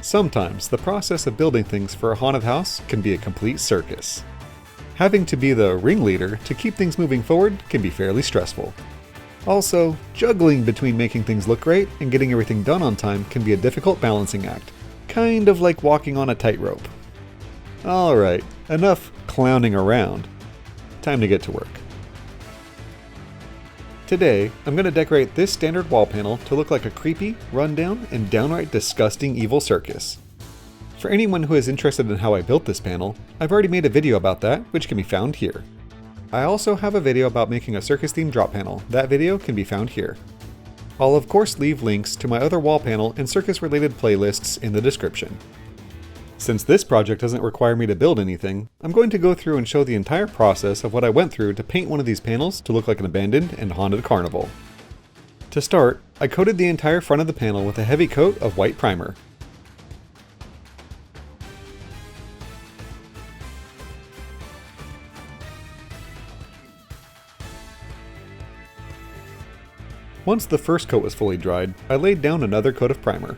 Sometimes the process of building things for a haunted house can be a complete circus. Having to be the ringleader to keep things moving forward can be fairly stressful. Also, juggling between making things look great and getting everything done on time can be a difficult balancing act, kind of like walking on a tightrope. Alright, enough clowning around. Time to get to work. Today, I'm going to decorate this standard wall panel to look like a creepy, rundown, and downright disgusting evil circus. For anyone who is interested in how I built this panel, I've already made a video about that, which can be found here. I also have a video about making a circus-themed drop panel. That video can be found here. I'll of course leave links to my other wall panel and circus-related playlists in the description. Since this project doesn't require me to build anything, I'm going to go through and show the entire process of what I went through to paint one of these panels to look like an abandoned and haunted carnival. To start, I coated the entire front of the panel with a heavy coat of white primer. Once the first coat was fully dried, I laid down another coat of primer.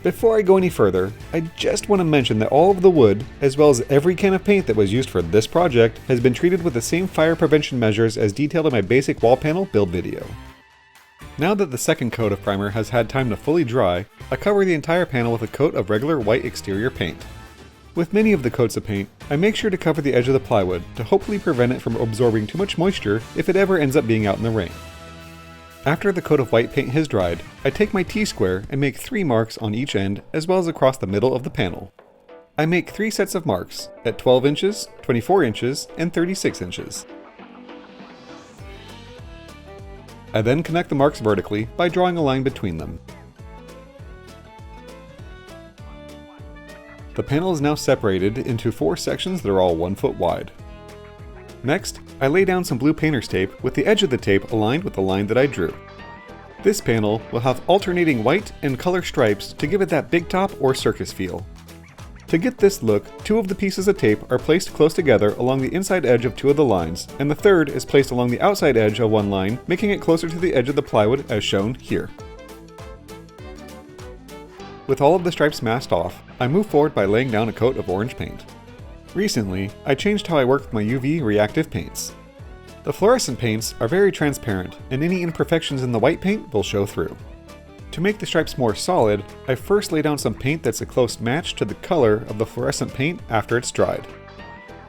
Before I go any further, I just want to mention that all of the wood, as well as every can of paint that was used for this project, has been treated with the same fire prevention measures as detailed in my basic wall panel build video. Now that the second coat of primer has had time to fully dry, I cover the entire panel with a coat of regular white exterior paint. With many of the coats of paint, I make sure to cover the edge of the plywood to hopefully prevent it from absorbing too much moisture if it ever ends up being out in the rain. After the coat of white paint has dried, I take my T-square and make 3 marks on each end as well as across the middle of the panel. I make 3 sets of marks at 12 inches, 24 inches, and 36 inches. I then connect the marks vertically by drawing a line between them. The panel is now separated into 4 sections that are all 1 foot wide. Next, I lay down some blue painter's tape with the edge of the tape aligned with the line that I drew. This panel will have alternating white and color stripes to give it that big top or circus feel. To get this look, 2 of the pieces of tape are placed close together along the inside edge of 2 of the lines, and the third is placed along the outside edge of one line, making it closer to the edge of the plywood as shown here. With all of the stripes masked off, I move forward by laying down a coat of orange paint. Recently, I changed how I work with my UV reactive paints. The fluorescent paints are very transparent, and any imperfections in the white paint will show through. To make the stripes more solid, I first lay down some paint that's a close match to the color of the fluorescent paint after it's dried.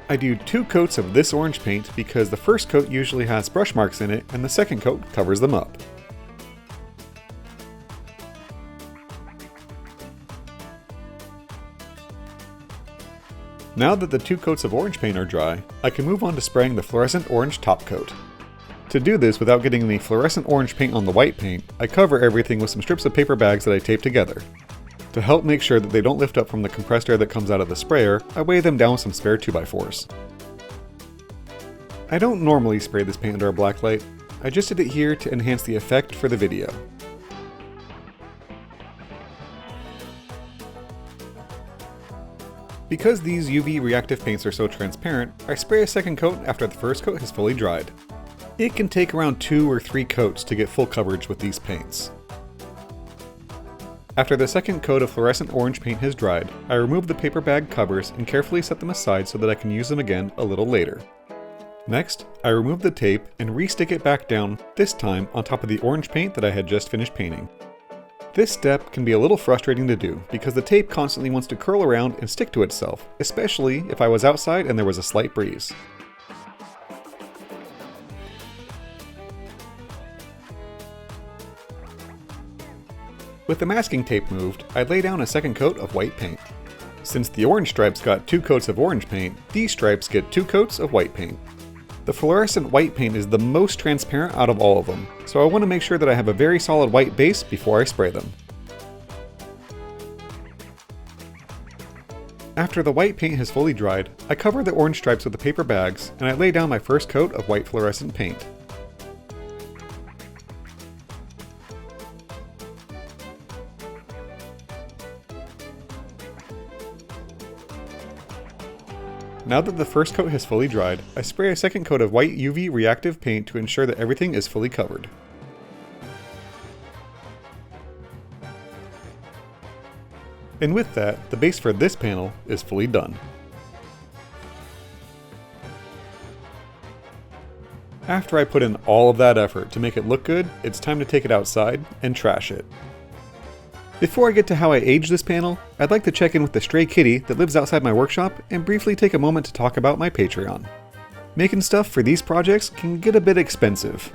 I do 2 coats of this orange paint because the first coat usually has brush marks in it and the second coat covers them up. Now that the 2 coats of orange paint are dry, I can move on to spraying the fluorescent orange top coat. To do this without getting any fluorescent orange paint on the white paint, I cover everything with some strips of paper bags that I tape together. To help make sure that they don't lift up from the compressed air that comes out of the sprayer, I weigh them down with some spare 2x4s. I don't normally spray this paint under a black light, I just did it here to enhance the effect for the video. Because these UV reactive paints are so transparent, I spray a second coat after the first coat has fully dried. It can take around 2 or 3 coats to get full coverage with these paints. After the second coat of fluorescent orange paint has dried, I remove the paper bag covers and carefully set them aside so that I can use them again a little later. Next, I remove the tape and re-stick it back down, this time on top of the orange paint that I had just finished painting. This step can be a little frustrating to do because the tape constantly wants to curl around and stick to itself, especially if I was outside and there was a slight breeze. With the masking tape moved, I lay down a second coat of white paint. Since the orange stripes got 2 coats of orange paint, these stripes get 2 coats of white paint. The fluorescent white paint is the most transparent out of all of them, so I want to make sure that I have a very solid white base before I spray them. After the white paint has fully dried, I cover the orange stripes with the paper bags, and I lay down my first coat of white fluorescent paint. Now that the first coat has fully dried, I spray a second coat of white UV reactive paint to ensure that everything is fully covered. And with that, the base for this panel is fully done. After I put in all of that effort to make it look good, it's time to take it outside and trash it. Before I get to how I aged this panel, I'd like to check in with the stray kitty that lives outside my workshop and briefly take a moment to talk about my Patreon. Making stuff for these projects can get a bit expensive.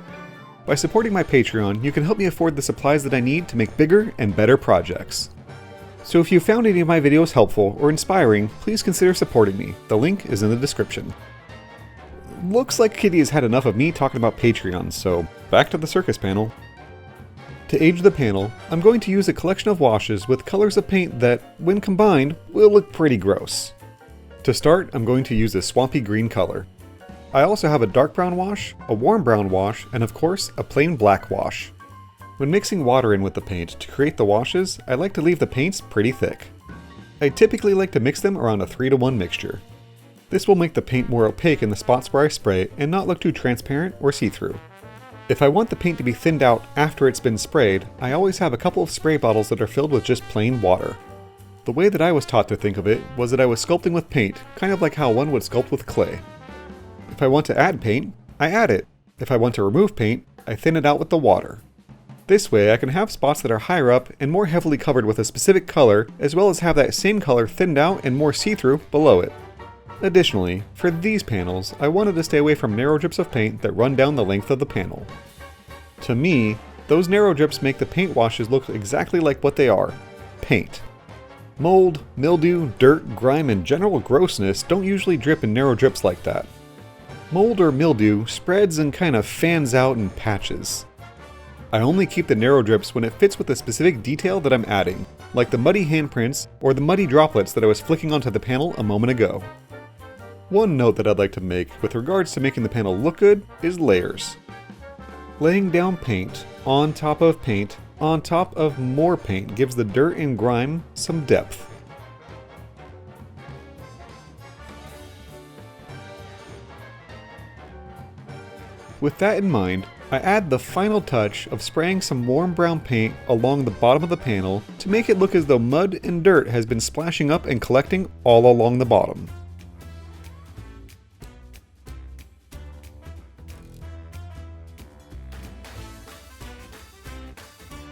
By supporting my Patreon, you can help me afford the supplies that I need to make bigger and better projects. So if you found any of my videos helpful or inspiring, please consider supporting me. The link is in the description. Looks like Kitty has had enough of me talking about Patreon, so back to the circus panel. To age the panel, I'm going to use a collection of washes with colors of paint that, when combined, will look pretty gross. To start, I'm going to use a swampy green color. I also have a dark brown wash, a warm brown wash, and of course, a plain black wash. When mixing water in with the paint to create the washes, I like to leave the paints pretty thick. I typically like to mix them around a 3-to-1 mixture. This will make the paint more opaque in the spots where I spray and not look too transparent or see-through. If I want the paint to be thinned out after it's been sprayed, I always have a couple of spray bottles that are filled with just plain water. The way that I was taught to think of it was that I was sculpting with paint, kind of like how one would sculpt with clay. If I want to add paint, I add it. If I want to remove paint, I thin it out with the water. This way I can have spots that are higher up and more heavily covered with a specific color, as well as have that same color thinned out and more see-through below it. Additionally, for these panels, I wanted to stay away from narrow drips of paint that run down the length of the panel. To me, those narrow drips make the paint washes look exactly like what they are: paint. Mold, mildew, dirt, grime, and general grossness don't usually drip in narrow drips like that. Mold or mildew spreads and kind of fans out in patches. I only keep the narrow drips when it fits with the specific detail that I'm adding, like the muddy handprints or the muddy droplets that I was flicking onto the panel a moment ago. One note that I'd like to make with regards to making the panel look good is layers. Laying down paint on top of paint on top of more paint gives the dirt and grime some depth. With that in mind, I add the final touch of spraying some warm brown paint along the bottom of the panel to make it look as though mud and dirt has been splashing up and collecting all along the bottom.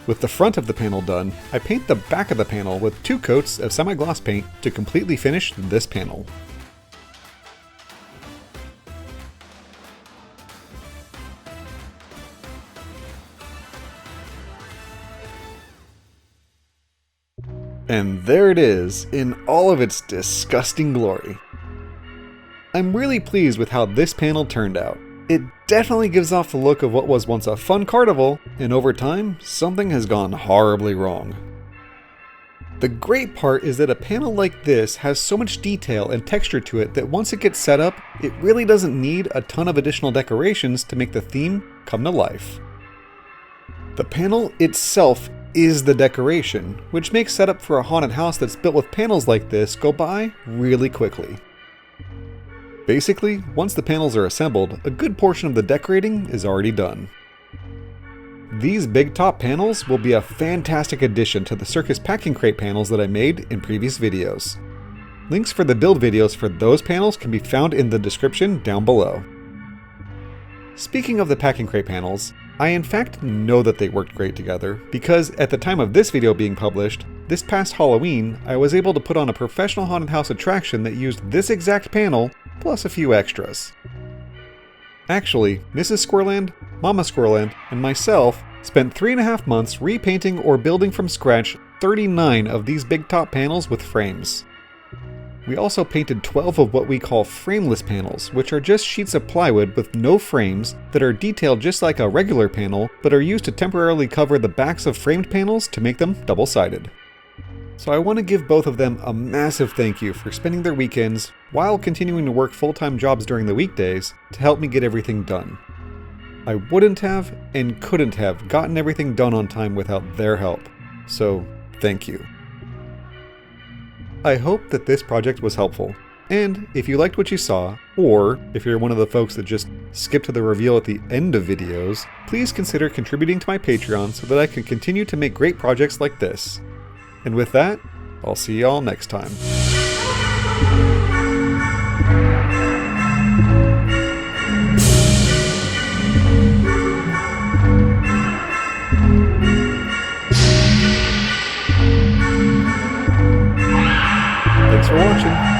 With the front of the panel done, I paint the back of the panel with 2 coats of semi-gloss paint to completely finish this panel. And there it is, in all of its disgusting glory. I'm really pleased with how this panel turned out. It definitely gives off the look of what was once a fun carnival, and over time, something has gone horribly wrong. The great part is that a panel like this has so much detail and texture to it that once it gets set up, it really doesn't need a ton of additional decorations to make the theme come to life. The panel itself is the decoration, which makes setup for a haunted house that's built with panels like this go by really quickly. Basically, once the panels are assembled, a good portion of the decorating is already done. These big top panels will be a fantastic addition to the circus packing crate panels that I made in previous videos. Links for the build videos for those panels can be found in the description down below. Speaking of the packing crate panels, I in fact know that they worked great together, because at the time of this video being published, this past Halloween, I was able to put on a professional haunted house attraction that used this exact panel, plus a few extras. Actually, Mrs. Squirreland, Mama Squirreland, and myself spent 3.5 months repainting or building from scratch 39 of these big top panels with frames. We also painted 12 of what we call frameless panels, which are just sheets of plywood with no frames that are detailed just like a regular panel, but are used to temporarily cover the backs of framed panels to make them double-sided. So I want to give both of them a massive thank you for spending their weekends, while continuing to work full-time jobs during the weekdays, to help me get everything done. I wouldn't have and couldn't have gotten everything done on time without their help, so thank you. I hope that this project was helpful, and if you liked what you saw, or if you're one of the folks that just skip to the reveal at the end of videos, please consider contributing to my Patreon so that I can continue to make great projects like this. And with that, I'll see y'all next time. Thanks for watching.